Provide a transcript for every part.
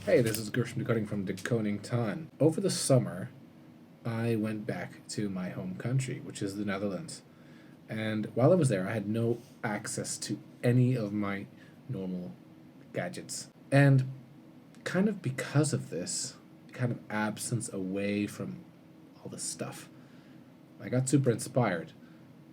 Hey, this is Gershom decoding from Dekoningtan. Over the summer, I went back to my home country, which is the Netherlands. And while I was there, I had no access to any of my normal gadgets. And kind of because of this, kind of absence away from all the stuff, I got super inspired,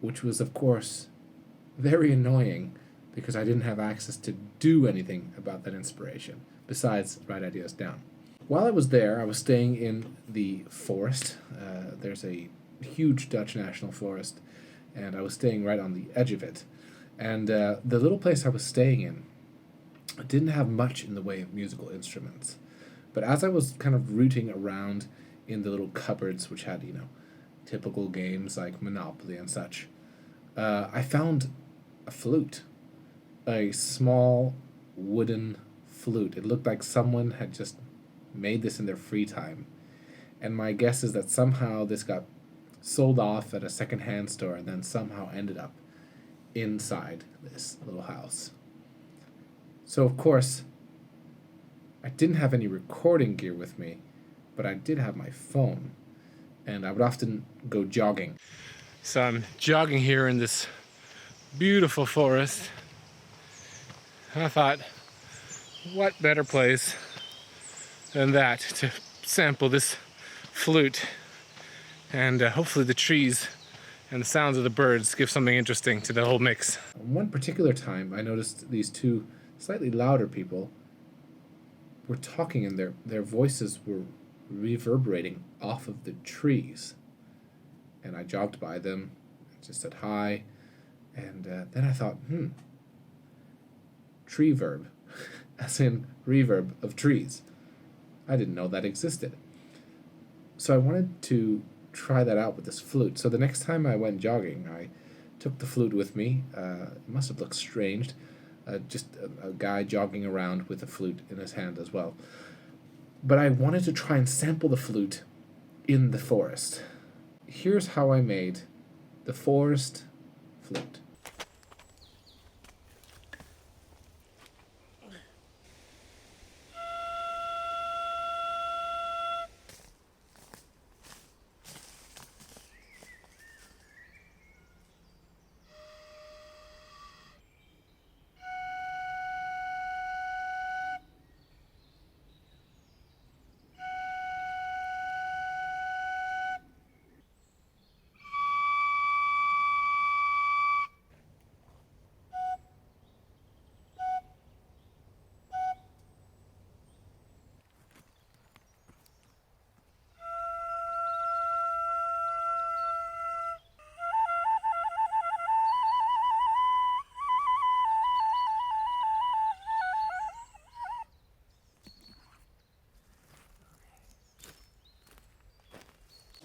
which was, of course, very annoying because I didn't have access to do anything about that inspiration besides write ideas down. While I was there, I was staying in the forest. There's a huge Dutch national forest, and I was staying right on the edge of it. And the little place I was staying in didn't have much in the way of musical instruments. But as I was kind of rooting around in the little cupboards, which had, typical games like Monopoly and such, I found a flute, a small wooden flute. It looked like someone had just made this in their free time. And my guess is that somehow this got sold off at a secondhand store and then somehow ended up inside this little house. So, of course, I didn't have any recording gear with me, but I did have my phone. And I would often go jogging. So I'm jogging here in this beautiful forest. I thought, what better place than that to sample this flute, and hopefully the trees and the sounds of the birds give something interesting to the whole mix. One particular time I noticed these two slightly louder people were talking, and their voices were reverberating off of the trees. And I jogged by them, just said hi, and then I thought, Treeverb, as in reverb of trees. I didn't know that existed. So I wanted to try that out with this flute. So the next time I went jogging, I took the flute with me. It must have looked strange. Just a guy jogging around with a flute in his hand as well. But I wanted to try and sample the flute in the forest. Here's how I made the Forest Flute.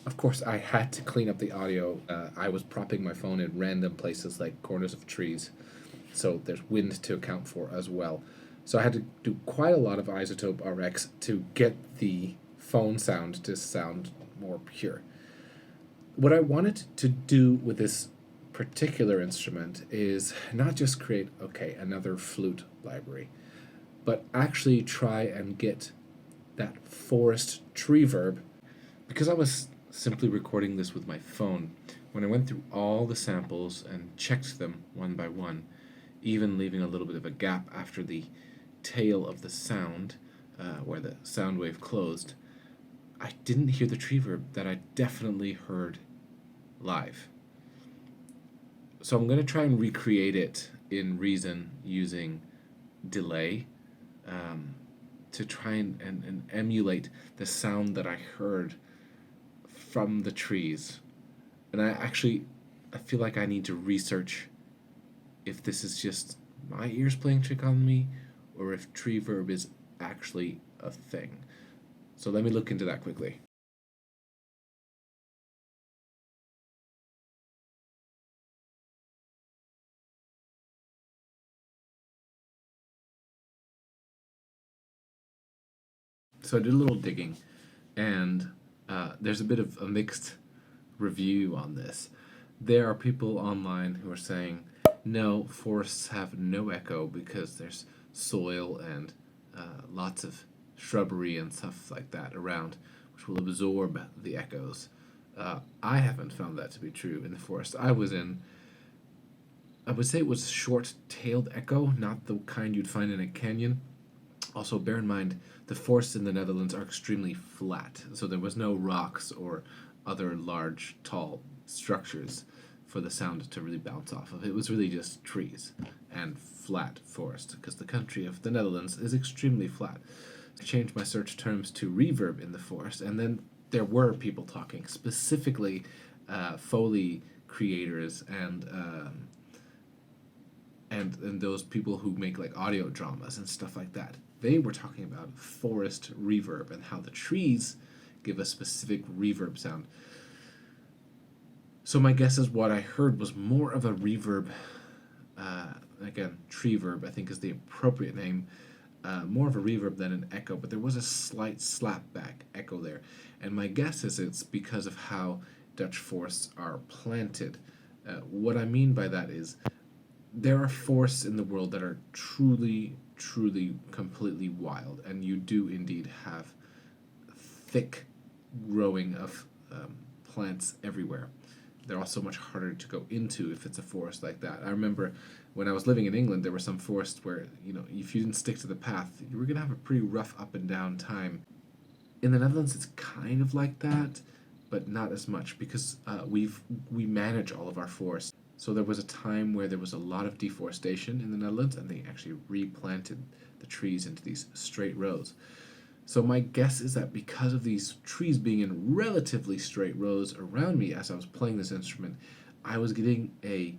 Of course, I had to clean up the audio. I was propping my phone in random places like corners of trees, so there's wind to account for as well. So I had to do quite a lot of Izotope RX to get the phone sound to sound more pure. What I wanted to do with this particular instrument is not just create, another flute library, but actually try and get that forest treeverb. Because I was simply recording this with my phone, when I went through all the samples and checked them one by one, even leaving a little bit of a gap after the tail of the sound, where the sound wave closed, I didn't hear the treeverb that I definitely heard live. So I'm going to try and recreate it in Reason using delay, to try and emulate the sound that I heard from the trees. And I feel like I need to research if this is just my ears playing trick on me or if Treeverb is actually a thing. So let me look into that quickly. So I did a little digging, and there's a bit of a mixed review on this. There are people online who are saying, no, forests have no echo because there's soil and lots of shrubbery and stuff like that around, which will absorb the echoes. I haven't found that to be true in the forest I was in. I would say it was short-tailed echo, not the kind you'd find in a canyon. Also, bear in mind, the forests in the Netherlands are extremely flat, so there was no rocks or other large, tall structures for the sound to really bounce off of. It was really just trees and flat forest, because the country of the Netherlands is extremely flat. I changed my search terms to reverb in the forest, and then there were people talking, specifically Foley creators and those people who make like audio dramas and stuff like that. They were talking about forest reverb and how the trees give a specific reverb sound. So my guess is what I heard was more of a reverb, again, treeverb I think is the appropriate name, more of a reverb than an echo, but there was a slight slapback echo there. And my guess is it's because of how Dutch forests are planted. What I mean by that is there are forests in the world that are truly, completely wild, and you do indeed have thick growing of plants everywhere. They're also much harder to go into if it's a forest like that. I remember when I was living in England, there were some forests where, if you didn't stick to the path, you were going to have a pretty rough up and down time. In the Netherlands, it's kind of like that, but not as much, because we manage all of our forests. So there was a time where there was a lot of deforestation in the Netherlands, and they actually replanted the trees into these straight rows. So my guess is that because of these trees being in relatively straight rows around me as I was playing this instrument, I was getting a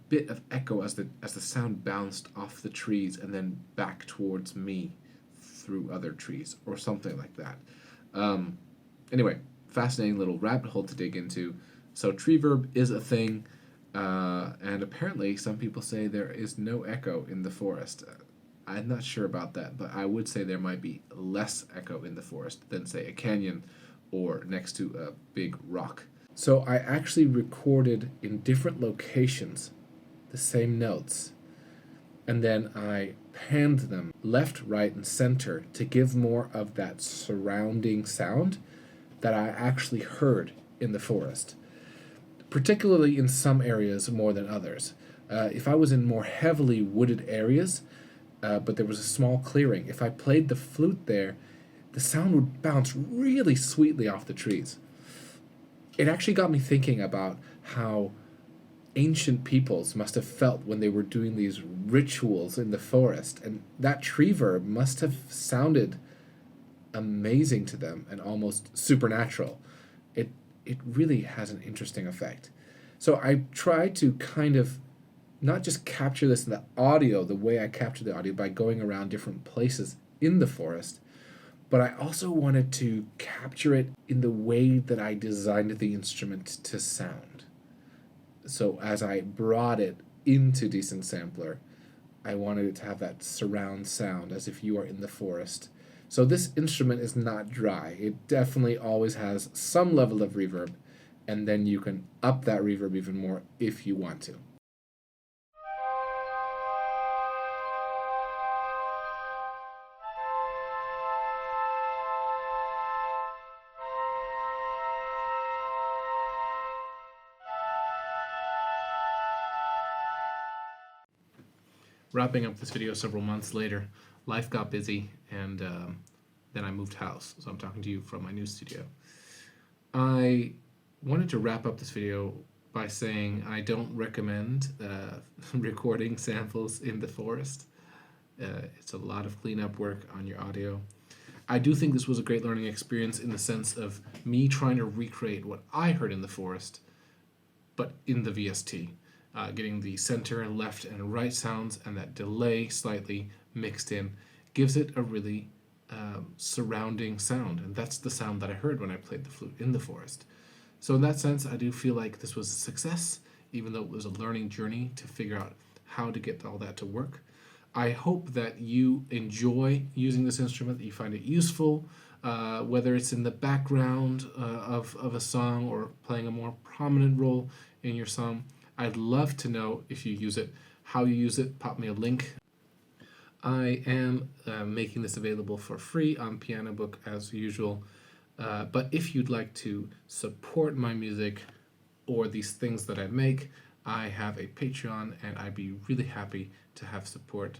bit of echo as the sound bounced off the trees and then back towards me through other trees or something like that. Anyway, fascinating little rabbit hole to dig into. So treeverb is a thing. And apparently some people say there is no echo in the forest. I'm not sure about that, but I would say there might be less echo in the forest than, say, a canyon or next to a big rock. So I actually recorded in different locations the same notes, and then I panned them left, right, and center to give more of that surrounding sound that I actually heard in the forest, particularly in some areas more than others. If I was in more heavily wooded areas, but there was a small clearing, if I played the flute there, the sound would bounce really sweetly off the trees. It actually got me thinking about how ancient peoples must have felt when they were doing these rituals in the forest, and that treeverb must have sounded amazing to them and almost supernatural. It really has an interesting effect. So I tried to kind of not just capture this in the audio, the way I capture the audio by going around different places in the forest, but I also wanted to capture it in the way that I designed the instrument to sound. So as I brought it into Decent Sampler, I wanted it to have that surround sound as if you are in the forest. So this instrument is not dry. It definitely always has some level of reverb, and then you can up that reverb even more if you want to. Wrapping up this video several months later, life got busy, and then I moved house, so I'm talking to you from my new studio. I wanted to wrap up this video by saying I don't recommend recording samples in the forest. It's a lot of cleanup work on your audio. I do think this was a great learning experience in the sense of me trying to recreate what I heard in the forest, but in the VST. Getting the center, left, and right sounds and that delay slightly mixed in gives it a really surrounding sound, and that's the sound that I heard when I played the flute in the forest. So in that sense, I do feel like this was a success, even though it was a learning journey to figure out how to get all that to work. I hope that you enjoy using this instrument, that you find it useful, whether it's in the background of a song or playing a more prominent role in your song. I'd love to know if you use it, how you use it. Pop me a link. I am making this available for free on Pianobook as usual. But if you'd like to support my music or these things that I make, I have a Patreon, and I'd be really happy to have support.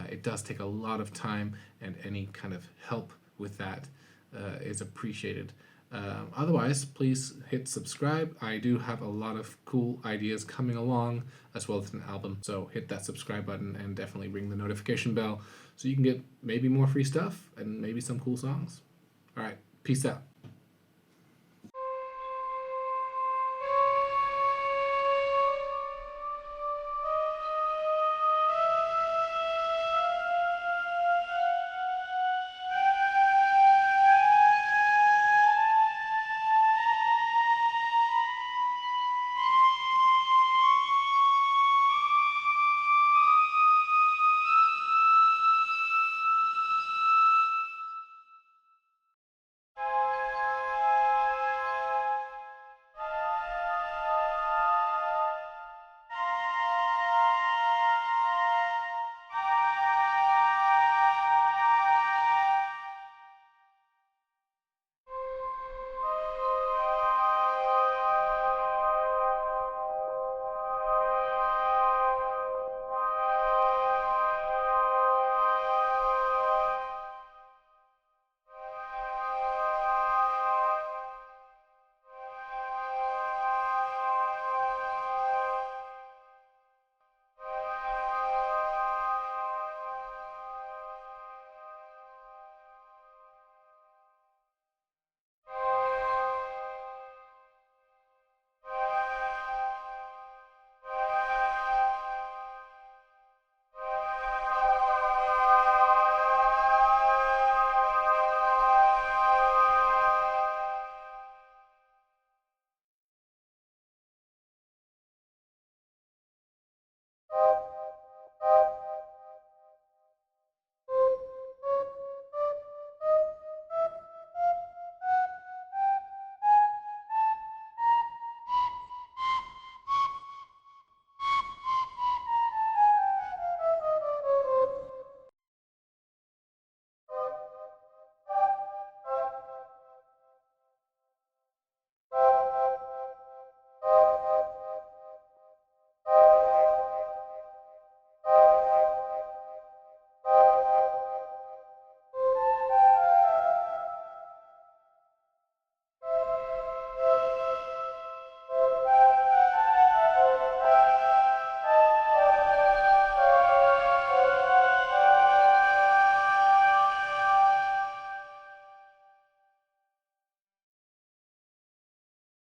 It does take a lot of time, and any kind of help with that is appreciated. Otherwise, please hit subscribe. I do have a lot of cool ideas coming along, as well as an album. So hit that subscribe button and definitely ring the notification bell so you can get maybe more free stuff and maybe some cool songs. All right, peace out.